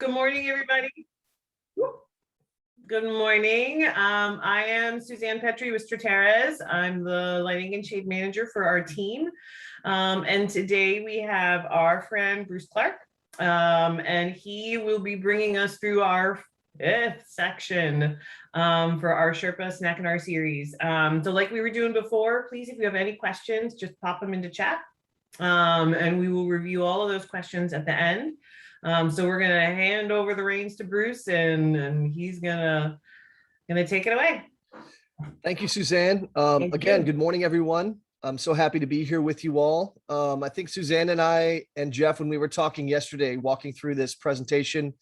Good morning, everybody. Good morning. I am Suzanne Petrie with Strateres. I'm the lighting and shade manager for our team. And today we have our friend Bruce Clark, and he will be bringing us through our fifth section for our Sherpa Snack in our series. So like we were doing before, please, if you have any questions, just pop them into chat. And we will review all of those questions at the end. So we're gonna hand over the reins to Bruce, and he's gonna take it away. Thank you, Suzanne. Again, good morning, everyone. I'm so happy to be here with you all. I think Suzanne and I and Jeff, when we were talking yesterday, walking through this presentation,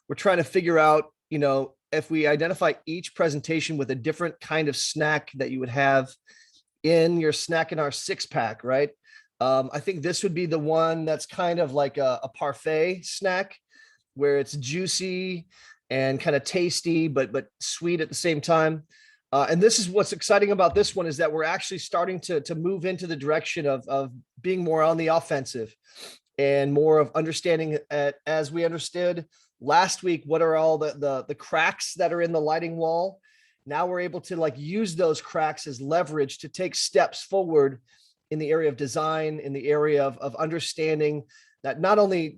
we're trying to figure out, if we identify each presentation with a different kind of snack that you would have in your snack in our 6-pack, right? I think this would be the one that's kind of like a parfait snack, where it's juicy and kind of tasty, but sweet at the same time. And this is what's exciting about this one, is that we're actually starting to move into the direction of being more on the offensive and more of understanding, as we understood last week, what are all the cracks that are in the lighting wall. Now we're able to use those cracks as leverage to take steps forward in the area of design, in the area of understanding that not only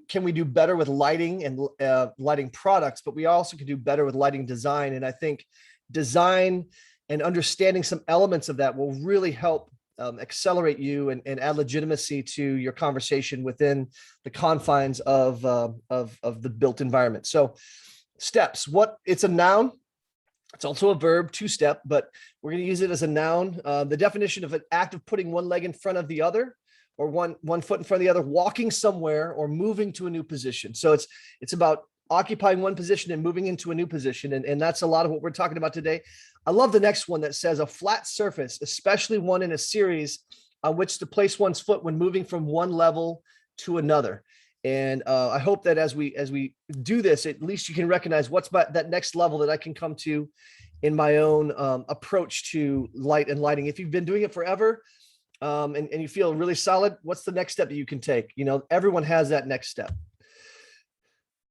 can we do better with lighting and lighting products, but we also can do better with lighting design. And I think design and understanding some elements of that will really help accelerate you and add legitimacy to your conversation within the confines of the built environment. So steps, it's a noun. It's also a verb, to-step, but we're going to use it as a noun. The definition of an act of putting one leg in front of the other, or one foot in front of the other, walking somewhere or moving to a new position. So it's about occupying one position and moving into a new position. And that's a lot of what we're talking about today. I love the next one that says a flat surface, especially one in a series on which to place one's foot when moving from one level to another. And I hope that as we do this, at least you can recognize what's that next level that I can come to in my own approach to light and lighting. If you've been doing it forever and you feel really solid, what's the next step that you can take? Everyone has that next step.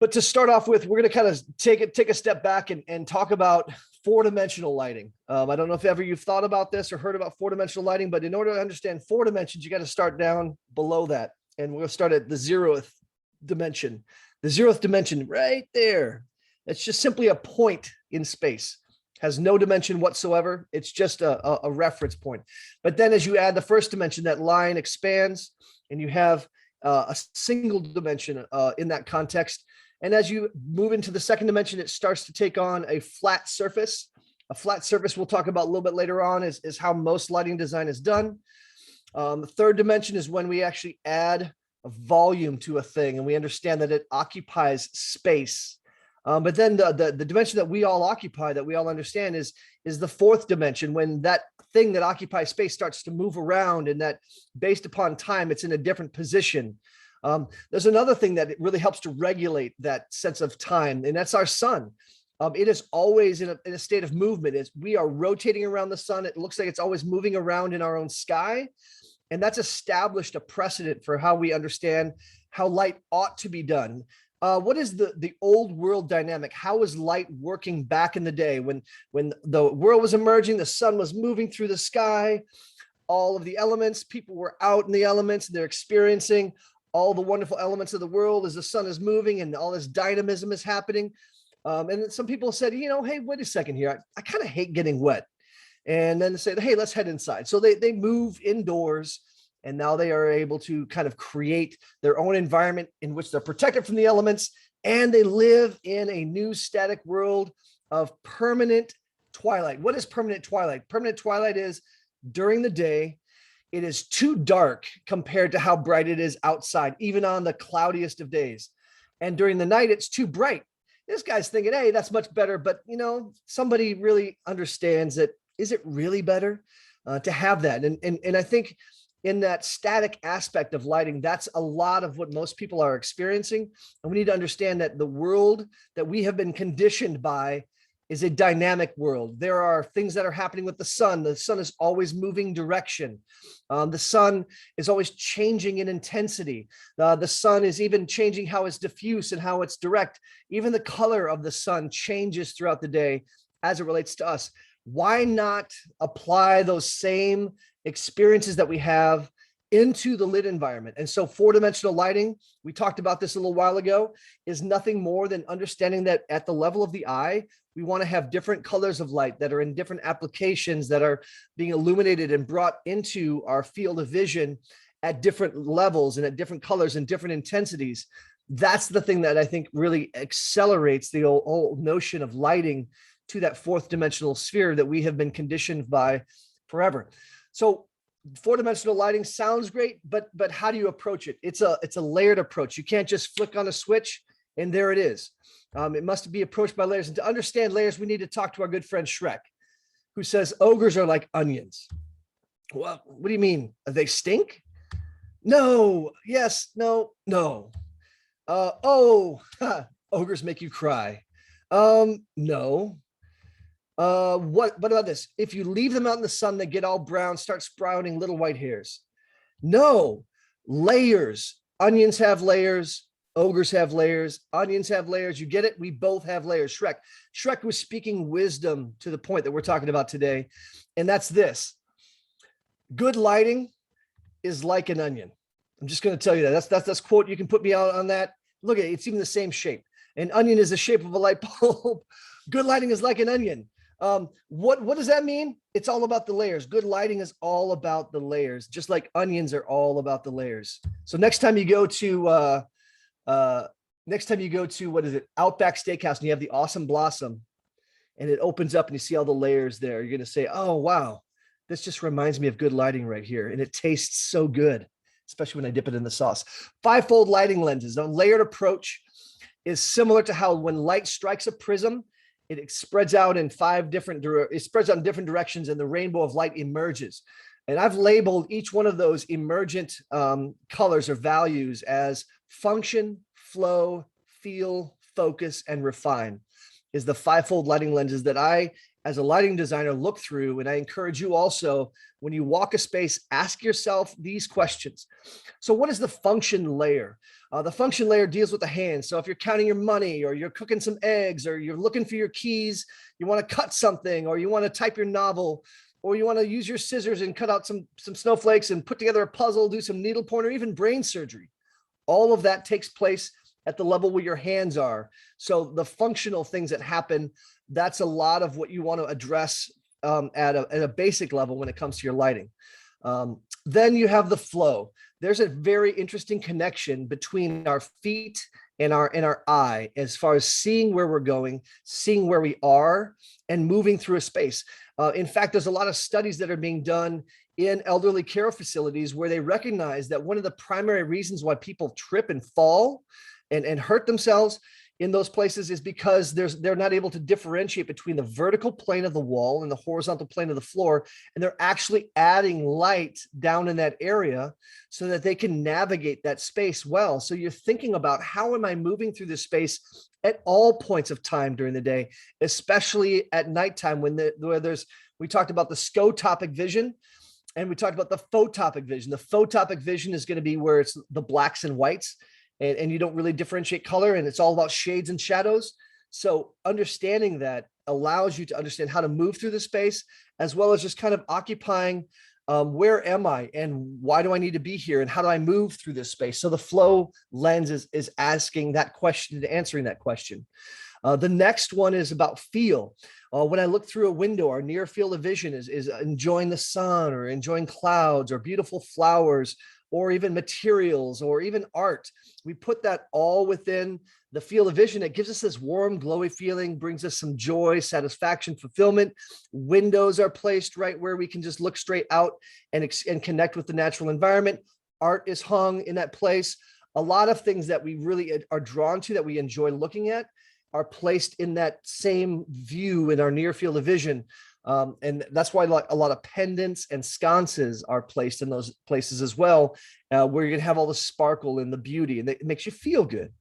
But to start off with, we're going to kind of take a step back and talk about four-dimensional lighting. I don't know if ever you've thought about this or heard about four-dimensional lighting, but in order to understand four dimensions, you got to start down below that. And we'll start at the 0th dimension. The 0th dimension right there. It's just simply a point in space. Has no dimension whatsoever. It's just a reference point. But then as you add the first dimension, that line expands and you have a single dimension in that context. And as you move into the second dimension, it starts to take on a flat surface. A flat surface we'll talk about a little bit later on is how most lighting design is done. The third dimension is when we actually add a volume to a thing and we understand that it occupies space. But then the dimension that we all occupy, that we all understand, is the fourth dimension, when that thing that occupies space starts to move around, and that based upon time, it's in a different position. There's another thing that really helps to regulate that sense of time, and that's our sun. It is always in a state of movement. As we are rotating around the sun, it looks like it's always moving around in our own sky. And that's established a precedent for how we understand how light ought to be done. What is the old world dynamic? How was light working back in the day when the world was emerging, the sun was moving through the sky, all of the elements, people were out in the elements, and they're experiencing all the wonderful elements of the world as the sun is moving and all this dynamism is happening. And then some people said, hey, wait a second here. I kind of hate getting wet. And then they say, hey, let's head inside. So they move indoors, and now they are able to kind of create their own environment in which they're protected from the elements, and they live in a new static world of permanent twilight. What is permanent twilight? Permanent twilight is during the day, it is too dark compared to how bright it is outside, even on the cloudiest of days. And during the night, it's too bright. This guy's thinking, hey, that's much better. But, somebody really understands that. Is it really better to have that? And I think in that static aspect of lighting, that's a lot of what most people are experiencing. And we need to understand that the world that we have been conditioned by is a dynamic world. There are things that are happening with the sun. The sun is always moving direction. The sun is always changing in intensity. The sun is even changing how it's diffuse and how it's direct. Even the color of the sun changes throughout the day as it relates to us. Why not apply those same experiences that we have into the lit environment? And so 4-dimensional lighting, we talked about this a little while ago, is nothing more than understanding that at the level of the eye, we want to have different colors of light that are in different applications that are being illuminated and brought into our field of vision at different levels and at different colors and different intensities. That's the thing that I think really accelerates the whole notion of lighting to that 4th-dimensional sphere that we have been conditioned by forever. So 4-dimensional lighting sounds great, but how do you approach it? It's a layered approach. You can't just flick on a switch and there it is. It must be approached by layers. And to understand layers, we need to talk to our good friend Shrek, who says ogres are like onions. Well, what do you mean? They stink? No, yes, no, no. Ogres make you cry. No. What about this? If you leave them out in the sun, they get all brown, start sprouting little white hairs. No, layers. Onions have layers. Ogres have layers. Onions have layers. You get it? We both have layers. Shrek was speaking wisdom to the point that we're talking about today. And that's this. Good lighting is like an onion. I'm just going to tell you that. That's quote. You can put me out on that. Look at it. It's even the same shape. An onion is the shape of a light bulb. Good lighting is like an onion. What does that mean? It's all about the layers. Good lighting is all about the layers, just like onions are all about the layers. So next time you go to what is it, Outback Steakhouse, and you have the awesome blossom and it opens up and you see all the layers there, you're going to say, oh wow, this just reminds me of good lighting right here, and it tastes so good, especially when I dip it in the sauce. 5-fold lighting lenses. A layered approach is similar to how when light strikes a prism, it spreads out in different directions and the rainbow of light emerges. And I've labeled each one of those emergent colors or values as function, flow, feel, focus, and refine is the 5-fold lighting lenses that I, as a lighting designer, look through. And I encourage you also, when you walk a space, ask yourself these questions. So what is the function layer? The function layer deals with the hands. So if you're counting your money, or you're cooking some eggs, or you're looking for your keys, you want to cut something, or you want to type your novel, or you want to use your scissors and cut out some snowflakes and put together a puzzle, do some needlepoint, or even brain surgery. All of that takes place at the level where your hands are. So the functional things that happen, that's a lot of what you want to address at a basic level when it comes to your lighting. Then you have the flow. There's a very interesting connection between our feet and our eye as far as seeing where we're going, seeing where we are, and moving through a space. In fact, there's a lot of studies that are being done in elderly care facilities where they recognize that one of the primary reasons why people trip and fall and hurt themselves in those places is because they're not able to differentiate between the vertical plane of the wall and the horizontal plane of the floor. And they're actually adding light down in that area so that they can navigate that space well. So you're thinking about, how am I moving through this space at all points of time during the day, especially at nighttime we talked about the scotopic vision and we talked about the photopic vision. The photopic vision is going to be where it's the blacks and whites, and you don't really differentiate color, and it's all about shades and shadows. So understanding that allows you to understand how to move through the space, as well as just kind of occupying where am I and why do I need to be here and how do I move through this space? So the flow lens is asking that question and answering that question. The next one is about feel. When I look through a window, our near field of vision is enjoying the sun or enjoying clouds or beautiful flowers or even materials or even art. We put that all within the field of vision. It gives us this warm, glowy feeling, brings us some joy, satisfaction, fulfillment. Windows are placed right where we can just look straight out and connect with the natural environment. Art is hung in that place. A lot of things that we really are drawn to, that we enjoy looking at, are placed in that same view in our near field of vision. And that's why like a lot of pendants and sconces are placed in those places as well, where you're gonna have all the sparkle and the beauty, and it makes you feel good.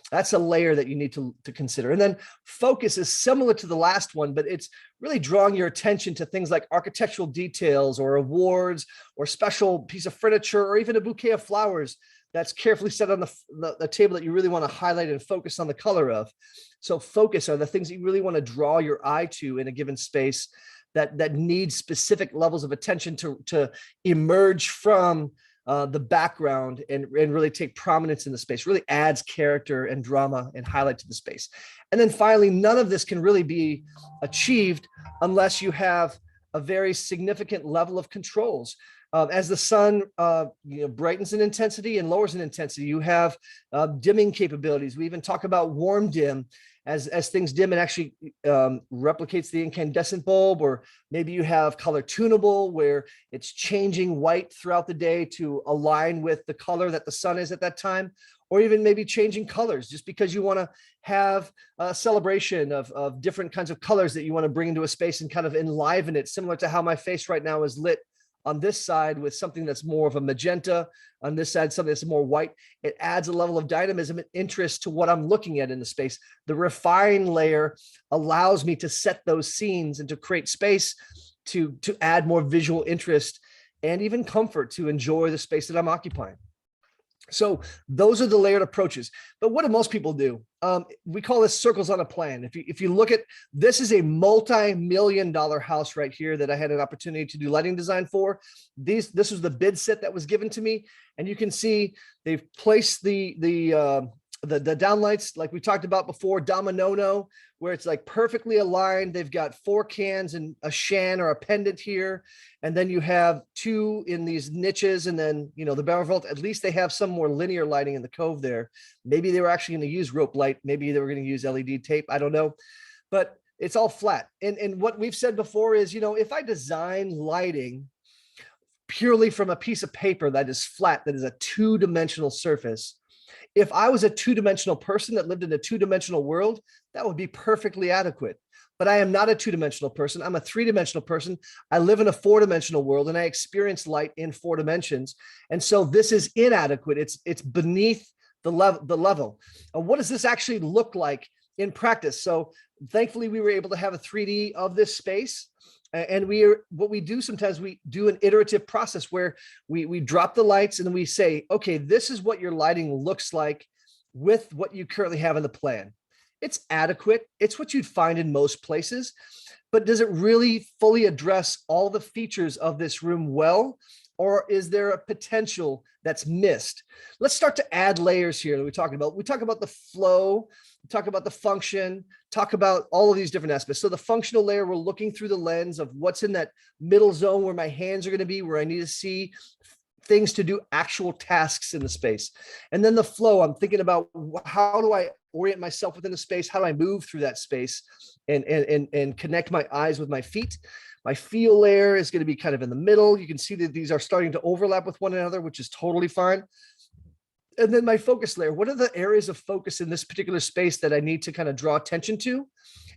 That's a layer that you need to consider. And then focus is similar to the last one, but it's really drawing your attention to things like architectural details or awards or special piece of furniture or even a bouquet of flowers that's carefully set on the table that you really want to highlight and focus on the color of. So focus are the things that you really want to draw your eye to in a given space that need specific levels of attention to emerge from the background and really take prominence in the space, really adds character and drama and highlight to the space. And then finally, none of this can really be achieved unless you have a very significant level of controls. As the sun brightens in intensity and lowers in intensity, you have dimming capabilities. We even talk about warm dim. As things dim, it actually replicates the incandescent bulb, or maybe you have color tunable where it's changing white throughout the day to align with the color that the sun is at that time, or even maybe changing colors just because you want to have a celebration of different kinds of colors that you want to bring into a space and kind of enliven it, similar to how my face right now is lit on this side with something that's more of a magenta, on this side something that's more white. It adds a level of dynamism and interest to what I'm looking at in the space. The refine layer allows me to set those scenes and to create space to add more visual interest and even comfort to enjoy the space that I'm occupying. So those are the layered approaches. But what do most people do? We call this circles on a plan. If you look at, this is a multi-million-dollar house right here that I had an opportunity to do lighting design for. This was the bid set that was given to me, and you can see they've placed the downlights like we talked about before, dominono, where it's like perfectly aligned. They've got 4 cans and a shan or a pendant here. And then you have 2 in these niches. And then, the barrel vault, at least they have some more linear lighting in the cove there. Maybe they were actually going to use rope light. Maybe they were going to use LED tape. I don't know, but it's all flat. And what we've said before is, if I design lighting purely from a piece of paper that is flat, that is a 2-dimensional surface, if I was a 2-dimensional person that lived in a 2-dimensional world, that would be perfectly adequate. But I am not a 2-dimensional person. I'm a 3-dimensional person. I live in a 4-dimensional world and I experience light in 4 dimensions. And so this is inadequate. It's beneath the level. What does this actually look like in practice? So thankfully we were able to have a 3D of this space. And what we do sometimes, we do an iterative process where we drop the lights and then we say, okay, this is what your lighting looks like with what you currently have in the plan. It's adequate. It's what you'd find in most places, but does it really fully address all the features of this room well? Or is there a potential that's missed? Let's start to add layers here that we're talking about. We talk about the flow, we talk about the function, talk about all of these different aspects. So the functional layer, we're looking through the lens of what's in that middle zone where my hands are going to be, where I need to see things to do actual tasks in the space. And then the flow, I'm thinking about how do I orient myself within the space? How do I move through that space and connect my eyes with my feet? My feel layer is going to be kind of in the middle. You can see that these are starting to overlap with one another, which is totally fine. And then my focus layer, what are the areas of focus in this particular space that I need to kind of draw attention to?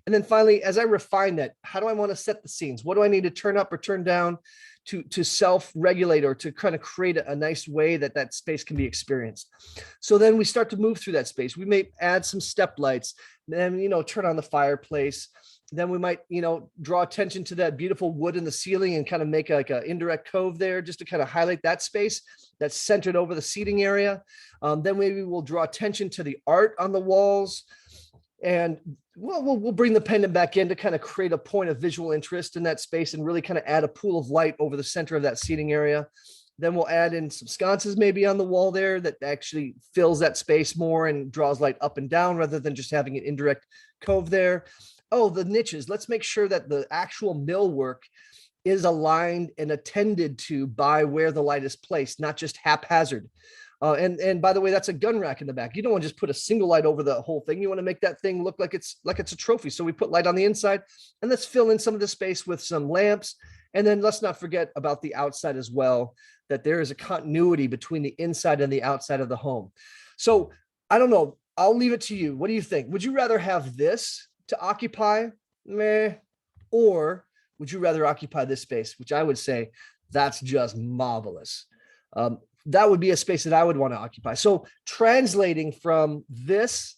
And then finally, as I refine that, how do I want to set the scenes? What do I need to turn up or turn down to self-regulate or to kind of create a nice way that space can be experienced? So then we start to move through that space. We may add some step lights, then, turn on the fireplace. Then we might, draw attention to that beautiful wood in the ceiling and kind of make like an indirect cove there just to kind of highlight that space that's centered over the seating area. Then maybe we'll draw attention to the art on the walls, and we'll bring the pendant back in to kind of create a point of visual interest in that space and really kind of add a pool of light over the center of that seating area. Then we'll add in some sconces maybe on the wall there that actually fills that space more and draws light up and down rather than just having an indirect cove there. Oh, the niches. Let's make sure that the actual millwork is aligned and attended to by where the light is placed, not just haphazard. And by the way, that's a gun rack in the back. You don't want to just put a single light over the whole thing. You want to make that thing look like it's a trophy. So we put light on the inside, and let's fill in some of the space with some lamps. And then let's not forget about the outside as well, that there is a continuity between the inside and the outside of the home. So I don't know. I'll leave it to you. What do you think? Would you rather have this to occupy? Meh. Or would you rather occupy this space? Which I would say that's just marvelous. That would be a space that I would want to occupy. So translating from this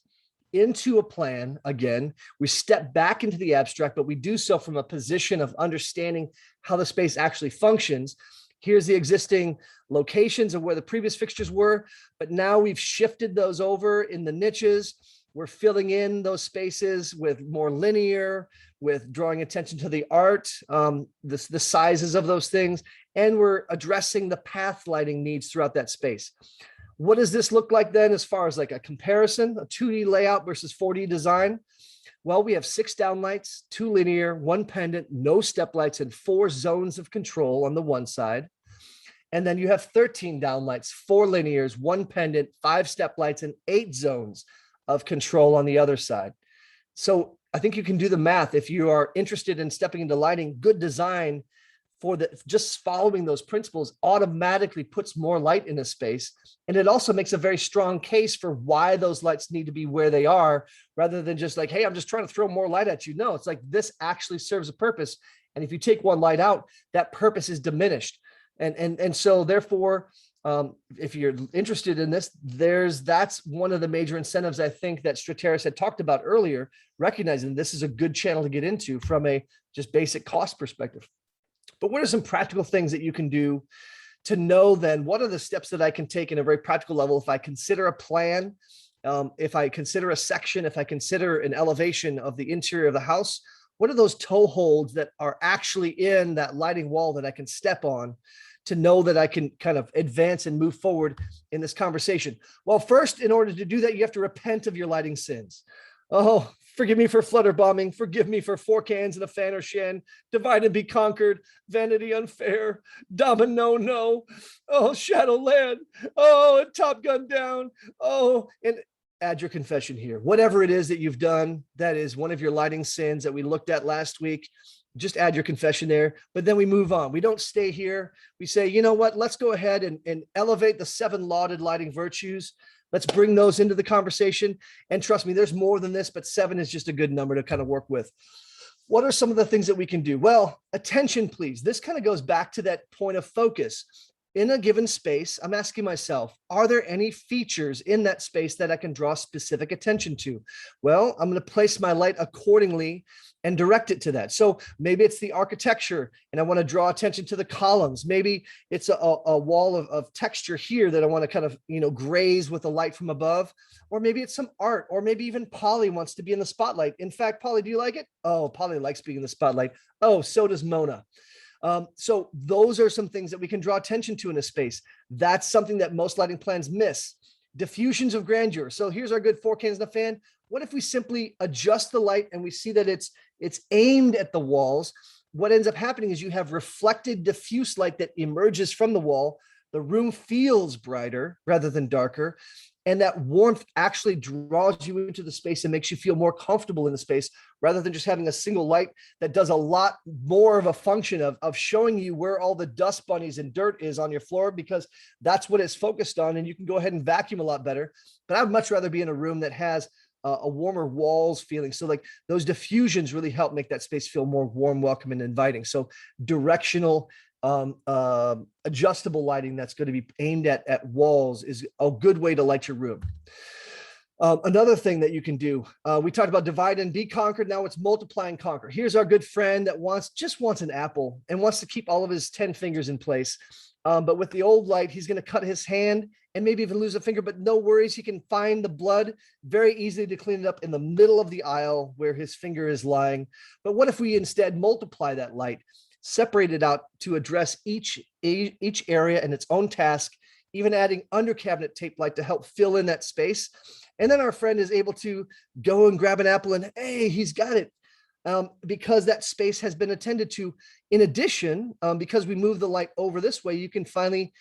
into a plan, again, we step back into the abstract, but we do so from a position of understanding how the space actually functions. Here's the existing locations of where the previous fixtures were, but now we've shifted those over in the niches. We're filling in those spaces with more linear, with drawing attention to the art, the sizes of those things, and we're addressing the path lighting needs throughout that space. What does this look like then as far as like a comparison, a 2D layout versus 4D design? Well, we have 6 downlights, 2 linear, 1 pendant, no step lights, and 4 zones of control on the one side. And then you have 13 downlights, 4 linears, 1 pendant, 5 step lights, and 8 zones of control on the other side. So I think you can do the math. If you are interested in stepping into lighting, good design for just following those principles automatically puts more light in a space. And it also makes a very strong case for why those lights need to be where they are, rather than just like, hey, I'm just trying to throw more light at you. No, it's like this actually serves a purpose. And if you take one light out, that purpose is diminished. And so therefore, if you're interested in this, that's one of the major incentives I think that Strateres had talked about earlier, recognizing this is a good channel to get into from a just basic cost perspective. But what are some practical things that you can do to know then what are the steps that I can take in a very practical level if I consider a plan, if I consider a section, if I consider an elevation of the interior of the house? What are those toe holds that are actually in that lighting wall that I can step on to know that I can kind of advance and move forward in this conversation? Well, first, in order to do that, you have to repent of your lighting sins. Oh, forgive me for flutter bombing. Forgive me for 4 cans and a fan or shan. Divide and be conquered. Vanity unfair. Domino no. Oh, Shadowland. Oh, Top Gun down. Oh, and add your confession here. Whatever it is that you've done, that is one of your lighting sins that we looked at last week. Just add your confession there, but then we move on. We don't stay here. We say, you know what, let's go ahead and elevate the 7 lauded lighting virtues. Let's bring those into the conversation. And trust me, there's more than this, but 7 is just a good number to kind of work with. What are some of the things that we can do? Well, attention, please. This kind of goes back to that point of focus. In a given space, I'm asking myself, are there any features in that space that I can draw specific attention to? Well, I'm going to place my light accordingly and direct it to that. So maybe it's the architecture and I want to draw attention to the columns. Maybe it's a wall of texture here that I want to kind of, graze with the light from above. Or maybe it's some art, or maybe even Polly wants to be in the spotlight. In fact, Polly, do you like it? Oh, Polly likes being in the spotlight. Oh, so does Mona. So those are some things that we can draw attention to in a space. That's something that most lighting plans miss. Diffusions of grandeur. So here's our good 4 cans and a fan. What if we simply adjust the light and we see that it's aimed at the walls? What ends up happening is you have reflected diffuse light that emerges from the wall. The room feels brighter rather than darker. And that warmth actually draws you into the space and makes you feel more comfortable in the space, rather than just having a single light that does a lot more of a function of showing you where all the dust bunnies and dirt is on your floor, because that's what it's focused on. And you can go ahead and vacuum a lot better. But I'd much rather be in a room that has a warmer walls feeling. So like those diffusions really help make that space feel more warm, welcome, and inviting. So directional adjustable lighting that's going to be aimed at walls is a good way to light your room. Another thing that you can do, we talked about divide and be conquered. Now it's multiply and conquer. Here's our good friend that just wants an apple and wants to keep all of his 10 fingers in place. But with the old light, he's going to cut his hand and maybe even lose a finger, but no worries. He can find the blood very easily to clean it up in the middle of the aisle where his finger is lying. But what if we instead multiply that light, separate it out to address each area and its own task, even adding under cabinet tape light to help fill in that space. And then our friend is able to go and grab an apple and, hey, he's got it. Because that space has been attended to. In addition, because we move the light over this way, you can finally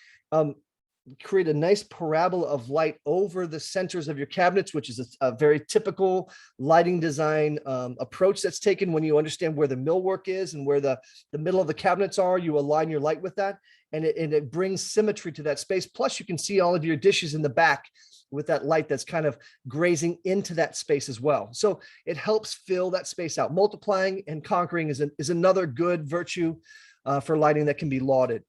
create a nice parabola of light over the centers of your cabinets, which is a very typical lighting design approach that's taken when you understand where the millwork is and where the middle of the cabinets are. You align your light with that. and it brings symmetry to that space. Plus you can see all of your dishes in the back with that light that's kind of grazing into that space as well. So it helps fill that space out. Multiplying and conquering is another good virtue for lighting that can be lauded.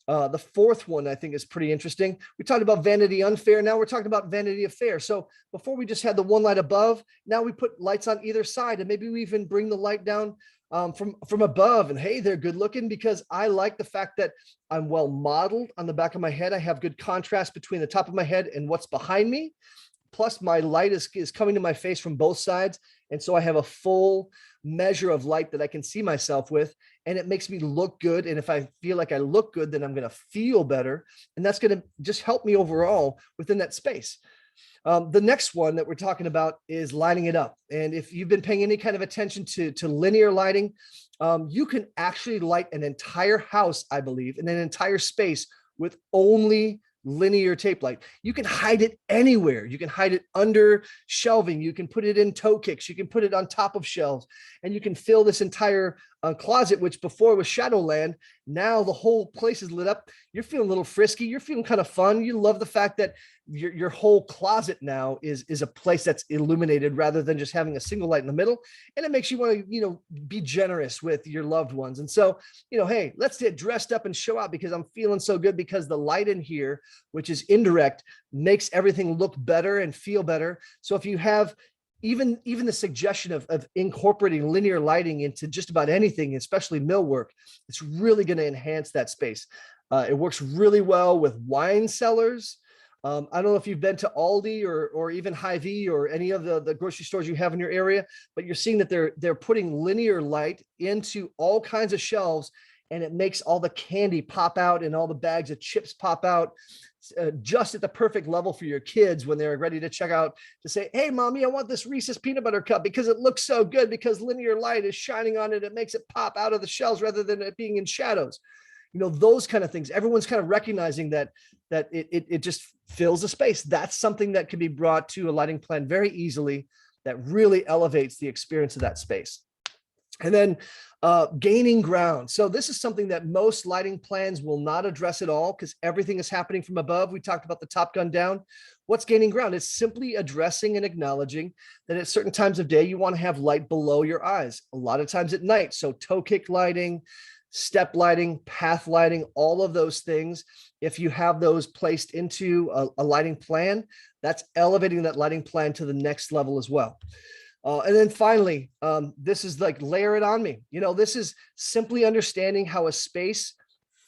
The fourth one I think is pretty interesting. We talked about vanity unfair. Now we're talking about vanity affair. So before we just had the one light above, now we put lights on either side, and maybe we even bring the light down from above, and hey, they're good looking, because I like the fact that I'm well modeled on the back of my head. I have good contrast between the top of my head and what's behind me. Plus my light is coming to my face from both sides. And so I have a full measure of light that I can see myself with, and it makes me look good. And if I feel like I look good, then I'm going to feel better. And that's going to just help me overall within that space. The next one that we're talking about is lighting it up. And if you've been paying any kind of attention to linear lighting, you can actually light an entire house, I believe, in an entire space with only linear tape light. You can hide it anywhere. You can hide it under shelving. You can put it in toe kicks. You can put it on top of shelves, and you can fill this entire closet, which before was Shadowland. Now the whole place is lit up. You're feeling a little frisky. You're feeling kind of fun. You love the fact that your whole closet now is a place that's illuminated rather than just having a single light in the middle. And it makes you want to, be generous with your loved ones. And so, hey, let's get dressed up and show out because I'm feeling so good, because the light in here, which is indirect, makes everything look better and feel better. So if you have even the suggestion of incorporating linear lighting into just about anything, especially millwork, it's really going to enhance that space. It works really well with wine cellars. I don't know if you've been to Aldi or even Hy-Vee or any of the grocery stores you have in your area, but you're seeing that they're putting linear light into all kinds of shelves, and it makes all the candy pop out and all the bags of chips pop out just at the perfect level for your kids when they're ready to check out, to say, hey, mommy, I want this Reese's peanut butter cup because it looks so good, because linear light is shining on it. It makes it pop out of the shelves rather than it being in shadows. Those kind of things. Everyone's kind of recognizing that it just fills the space. That's something that can be brought to a lighting plan very easily, that really elevates the experience of that space. And then gaining ground. So this is something that most lighting plans will not address at all, because everything is happening from above. We talked about the Top Gun down. What's gaining ground? It's simply addressing and acknowledging that at certain times of day, you want to have light below your eyes, a lot of times at night. So toe kick lighting, step lighting, path lighting, all of those things. If you have those placed into a lighting plan, that's elevating that lighting plan to the next level as well. And then finally, this is like layer it on me. This is simply understanding how a space,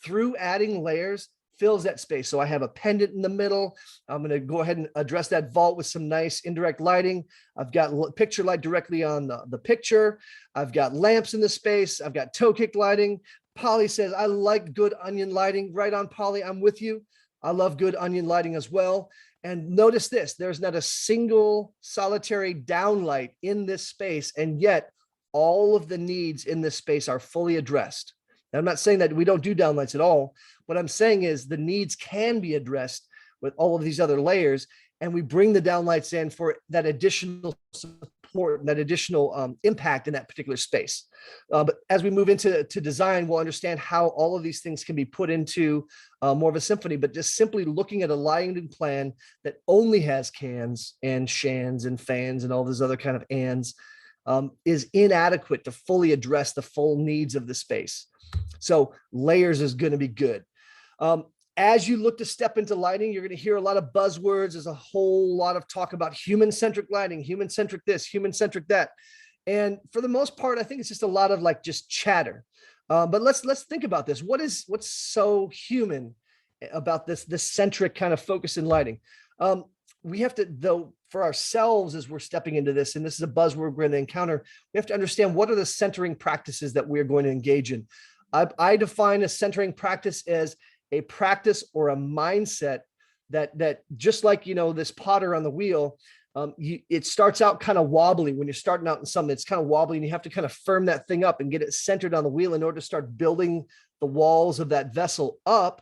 through adding layers, fills that space. So I have a pendant in the middle. I'm going to go ahead and address that vault with some nice indirect lighting. I've got picture light directly on the picture. I've got lamps in the space. I've got toe kick lighting. Polly says, I like good onion lighting. Right on, Polly. I'm with you. I love good onion lighting as well. And notice this, there's not a single solitary downlight in this space. And yet all of the needs in this space are fully addressed. Now, I'm not saying that we don't do downlights at all. What I'm saying is the needs can be addressed with all of these other layers. And we bring the downlights in for that additional support and that additional impact in that particular space. But as we move into design, we'll understand how all of these things can be put into more of a symphony. But just simply looking at a lighting plan that only has cans and shans and fans and all those other kind of ands is inadequate to fully address the full needs of the space. So layers is going to be good. As you look to step into lighting, you're going to hear a lot of buzzwords. There's a whole lot of talk about human-centric lighting, human-centric this, human-centric that. And for the most part, I think it's just a lot of just chatter. But let's think about this. What's so human about this centric kind of focus in lighting? We have to, though, for ourselves, as we're stepping into this, and this is a buzzword we're going to encounter, we have to understand what are the centering practices that we're going to engage in. I define a centering practice as a practice or a mindset that just like, this potter on the wheel, it starts out kind of wobbly. When you're starting out in something, it's kind of wobbly, and you have to kind of firm that thing up and get it centered on the wheel in order to start building the walls of that vessel up.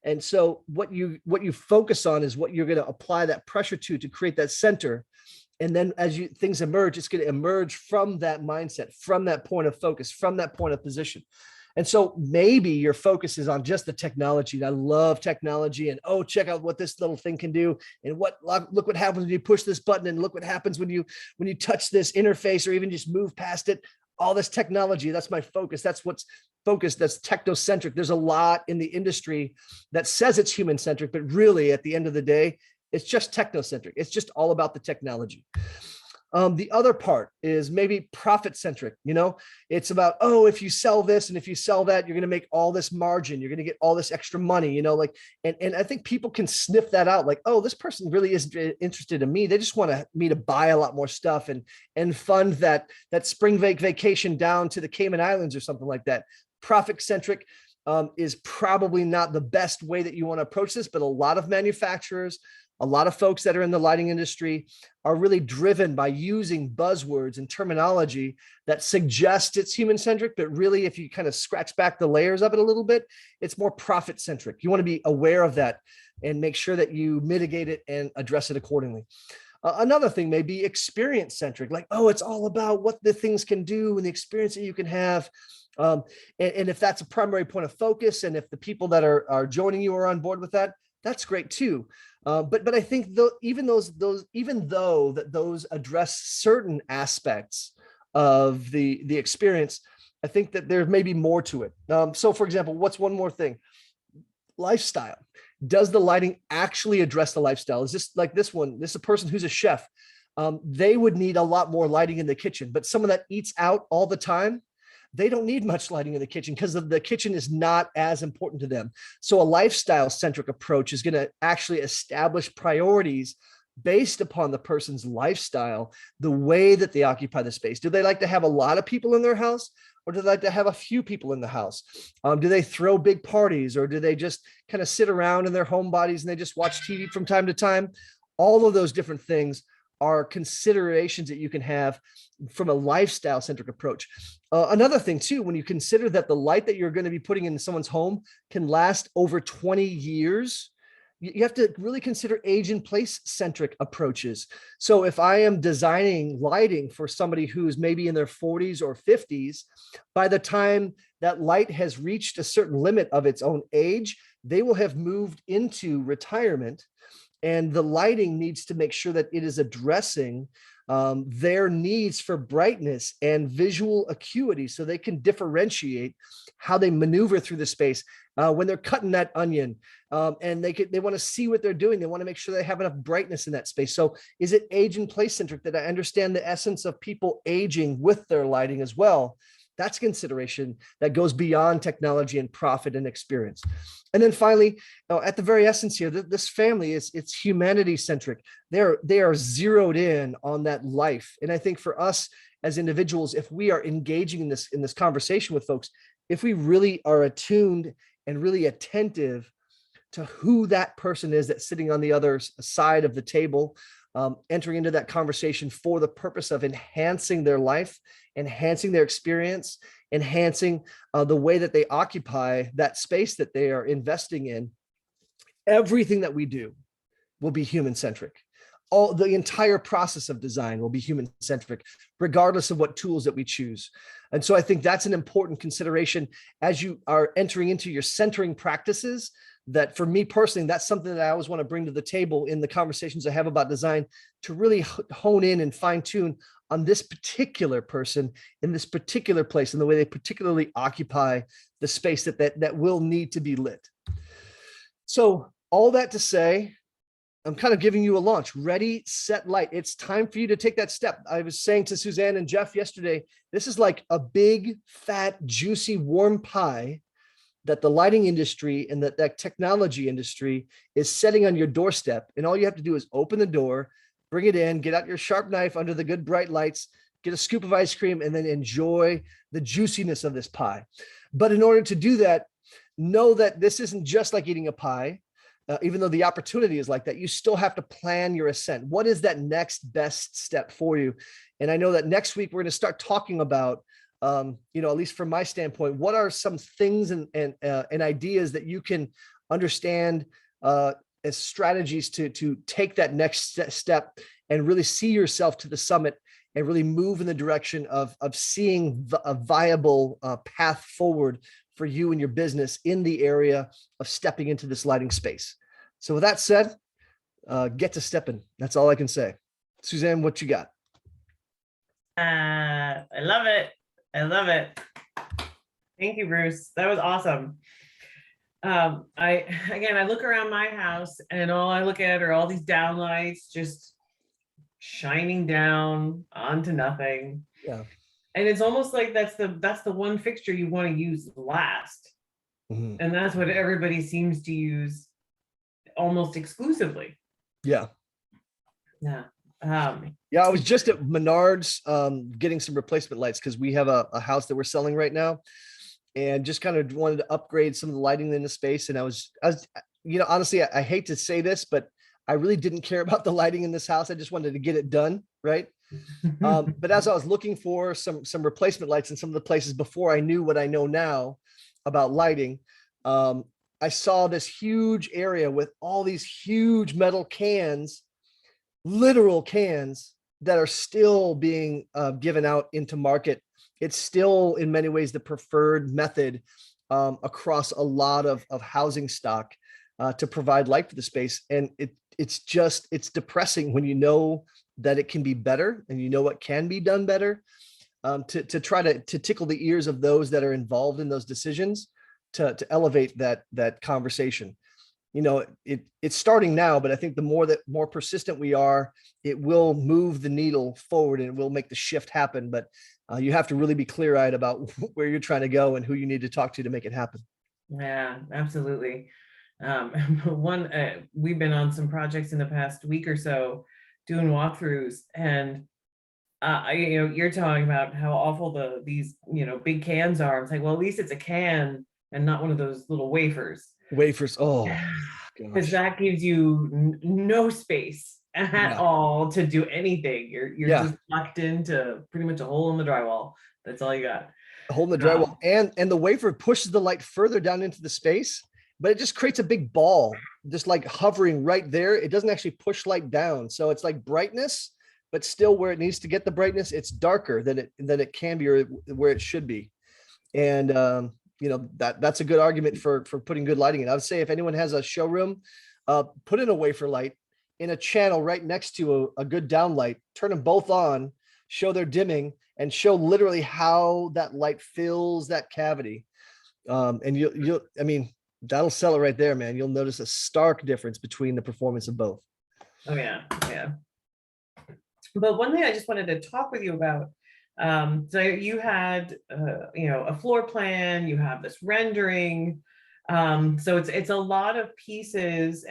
And so what you focus on is what you're going to apply that pressure to create that center. And then as things emerge, it's going to emerge from that mindset, from that point of focus, from that point of position. And so maybe your focus is on just the technology. And I love technology, and oh, check out what this little thing can do, and look what happens when you push this button, and look what happens when you touch this interface or even just move past it. All this technology, that's my focus. That's what's focused. That's technocentric. There's a lot in the industry that says it's human centric, but really at the end of the day, it's just technocentric. It's just all about the technology. The other part is maybe profit centric. It's about, oh, if you sell this and if you sell that, you're going to make all this margin. You're going to get all this extra money, and I think people can sniff that out. Like, oh, this person really isn't interested in me. They just want me to buy a lot more stuff and fund that spring vacation down to the Cayman Islands or something like that. Profit centric is probably not the best way that you want to approach this, but a lot of manufacturers, a lot of folks that are in the lighting industry are really driven by using buzzwords and terminology that suggest it's human-centric, but really, if you kind of scratch back the layers of it a little bit, it's more profit-centric. You want to be aware of that and make sure that you mitigate it and address it accordingly. Another thing may be experience-centric, like, oh, it's all about what the things can do and the experience that you can have. And if that's a primary point of focus, and if the people that are joining you are on board with that, that's great too. But I think even though those address certain aspects of the experience, I think that there may be more to it. So for example, what's one more thing? Lifestyle. Does the lighting actually address the lifestyle? Is this like this one? This is a person who's a chef. They would need a lot more lighting in the kitchen, but someone that eats out all the time, they don't need much lighting in the kitchen because the kitchen is not as important to them. So a lifestyle centric approach is going to actually establish priorities based upon the person's lifestyle, the way that they occupy the space. Do they like to have a lot of people in their house, or do they like to have a few people in the house? Do they throw big parties, or do they just kind of sit around in their home bodies and they just watch TV from time to time? All of those different things are considerations that you can have from a lifestyle centric approach. Another thing too, when you consider that the light that you're going to be putting in someone's home can last over 20 years, you have to really consider age and place centric approaches. So if I am designing lighting for somebody who's maybe in their 40s or 50s, by the time that light has reached a certain limit of its own age, they will have moved into retirement. And the lighting needs to make sure that it is addressing their needs for brightness and visual acuity, so they can differentiate how they maneuver through the space when they're cutting that onion, and they want to see what they're doing. They want to make sure they have enough brightness in that space. So is it age and place centric, that I understand the essence of people aging with their lighting as well? That's consideration that goes beyond technology and profit and experience. And then finally, at the very essence here, this family it's humanity centric. They are zeroed in on that life. And I think for us as individuals, if we are engaging in this conversation with folks, if we really are attuned and really attentive to who that person is that's sitting on the other side of the table, entering into that conversation for the purpose of enhancing their life, enhancing their experience, enhancing the way that they occupy that space that they are investing in, everything that we do will be human-centric. The entire process of design will be human-centric, regardless of what tools that we choose. And so I think that's an important consideration as you are entering into your centering practices. That for me personally, that's something that I always want to bring to the table in the conversations I have about design, to really hone in and fine tune on this particular person in this particular place and the way they particularly occupy the space that will need to be lit. So all that to say, I'm kind of giving you a launch. Ready, set, light. It's time for you to take that step. I was saying to Suzanne and Jeff yesterday, this is like a big, fat, juicy, warm pie that the lighting industry and that technology industry is setting on your doorstep. And all you have to do is open the door, bring it in, get out your sharp knife under the good bright lights, get a scoop of ice cream, and then enjoy the juiciness of this pie. But in order to do that, know that this isn't just like eating a pie. Even though the opportunity is like that, you still have to plan your ascent. What is that next best step for you? And I know that next week we're going to start talking about, at least from my standpoint, what are some things and ideas that you can understand as strategies to take that next step and really see yourself to the summit and really move in the direction of seeing a viable path forward for you and your business in the area of stepping into this lighting space. So with that said, get to stepping. That's all I can say. Suzanne, what you got? I love it. I love it. Thank you, Bruce. That was awesome. I look around my house and all I look at are all these downlights just shining down onto nothing. Yeah. And it's almost like that's the one fixture you want to use last. Mm-hmm. And that's what everybody seems to use almost exclusively. Yeah. Yeah. Yeah, I was just at Menards getting some replacement lights because we have a house that we're selling right now, and just kind of wanted to upgrade some of the lighting in the space. And I was, honestly, I hate to say this, but I really didn't care about the lighting in this house. I just wanted to get it done, right? But as I was looking for some replacement lights in some of the places before I knew what I know now about lighting, I saw this huge area with all these huge metal cans, literal cans that are still being given out into market. It's still in many ways the preferred method across a lot of housing stock to provide light for the space. And it's depressing when you know that it can be better and you know what can be done better, to try to tickle the ears of those that are involved in those decisions to elevate that conversation. It's starting now, but I think the more persistent we are, it will move the needle forward and it will make the shift happen. But you have to really be clear-eyed about where you're trying to go and who you need to talk to make it happen. Yeah, absolutely. We've been on some projects in the past week or so doing walkthroughs, and you're talking about how awful these big cans are. It's like, well, at least it's a can and not one of those little wafers. Oh, because that gives you no space at all to do anything. You're just locked into pretty much a hole in the drywall. That's all you got. A hole in the drywall, and the wafer pushes the light further down into the space, but it just creates a big ball, just like hovering right there. It doesn't actually push light down, so it's like brightness, but still where it needs to get the brightness, it's darker than it can be or where it should be. And that's a good argument for putting good lighting in. I would say if anyone has a showroom, put in a wafer light in a channel right next to a good downlight, turn them both on, show their dimming, and show literally how that light fills that cavity. And that'll sell it right there, man. You'll notice a stark difference between the performance of both. Oh yeah. But one thing I just wanted to talk with you about, so you had a floor plan, you have this rendering, so it's a lot of pieces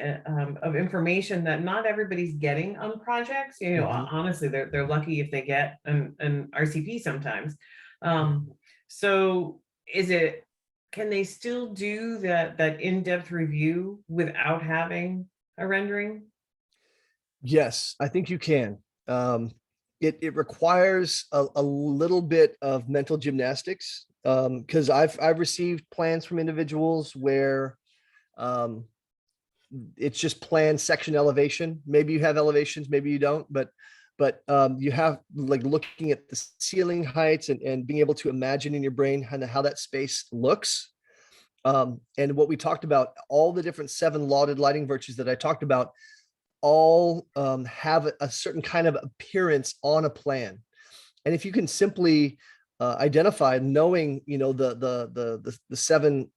of information that not everybody's getting on projects. Honestly, they're lucky if they get an RCP sometimes. So can they still do that in-depth review without having a rendering? Yes, I think you can. It requires a little bit of mental gymnastics, because I've received plans from individuals where it's just plan section elevation. Maybe you have elevations, maybe you don't, but you have like looking at the ceiling heights and being able to imagine in your brain kind of how that space looks. And what we talked about, all the different 7 lauded lighting virtues that I talked about, all have a certain kind of appearance on a plan. And if you can simply identify, knowing the 7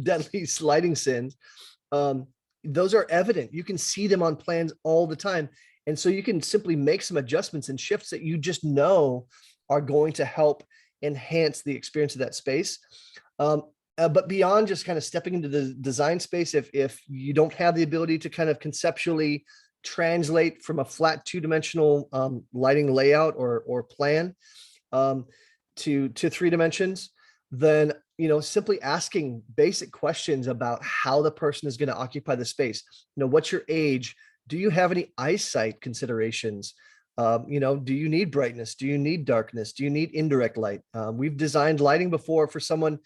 deadly lighting sins, those are evident. You can see them on plans all the time, and so you can simply make some adjustments and shifts that you just know are going to help enhance the experience of that space. But beyond just kind of stepping into the design space, if you don't have the ability to kind of conceptually translate from a flat 2-dimensional lighting layout or plan to 3 dimensions, then simply asking basic questions about how the person is going to occupy the space. What's your age? Do you have any eyesight considerations? Do you need brightness? Do you need darkness? Do you need indirect light? We've designed lighting before for someone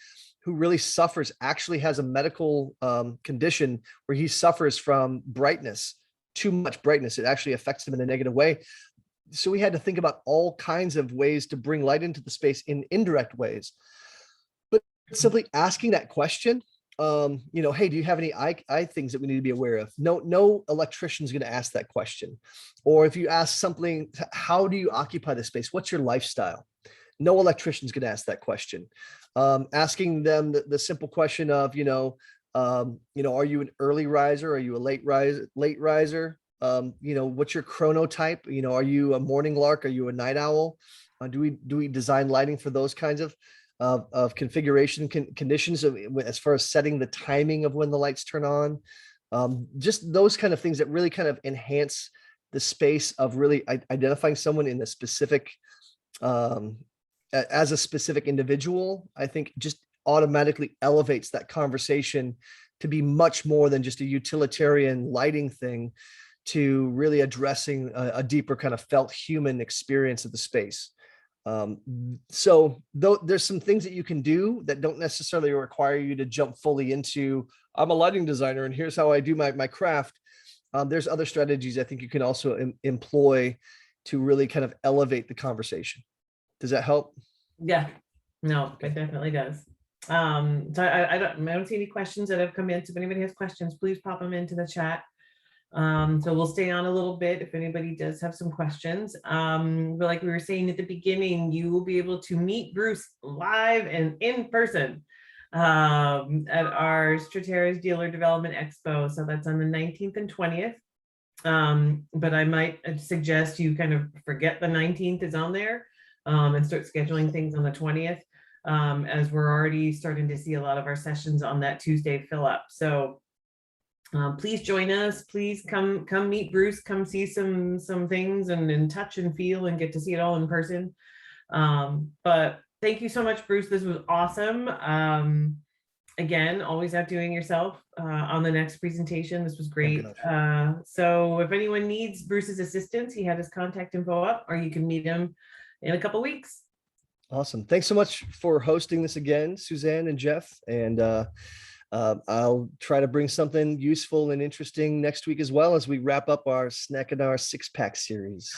who really suffers, actually has a medical condition where he suffers from brightness, too much brightness. It actually affects him in a negative way. So we had to think about all kinds of ways to bring light into the space in indirect ways. But simply asking that question, hey, do you have any eye things that we need to be aware of? No electrician's going to ask that question. Or if you ask something, how do you occupy the space? What's your lifestyle? No electrician's going to ask that question. Asking them the simple question of, are you an early riser? Are you a late riser? What's your chronotype? Are you a morning lark? Are you a night owl? Do we design lighting for those kinds of configuration conditions as far as setting the timing of when the lights turn on? Just those kind of things that really kind of enhance the space of really identifying someone in a specific, as a specific individual. I think just automatically elevates that conversation to be much more than just a utilitarian lighting thing, to really addressing a deeper kind of felt human experience of the space. So though there's some things that you can do that don't necessarily require you to jump fully into, I'm a lighting designer and here's how I do my craft. There's other strategies I think you can also employ to really kind of elevate the conversation. Does that help? Yeah, no, it definitely does. So I don't see any questions that have come in. So if anybody has questions, please pop them into the chat. So we'll stay on a little bit if anybody does have some questions. But like we were saying at the beginning, you will be able to meet Bruce live and in person at our Strateres Dealer Development Expo. So that's on the 19th and 20th. But I might suggest you kind of forget the 19th is on there and start scheduling things on the 20th, as we're already starting to see a lot of our sessions on that Tuesday fill up. So please join us. Please come meet Bruce. Come see some things and touch and feel and get to see it all in person. But thank you so much, Bruce. This was awesome. Again, always outdoing yourself on the next presentation. This was great. So if anyone needs Bruce's assistance, he had his contact info up, or you can meet him in a couple weeks. Awesome. Thanks so much for hosting this again, Suzanne and Jeff. And I'll try to bring something useful and interesting next week, as well as we wrap up our Snack and Our 6-pack series.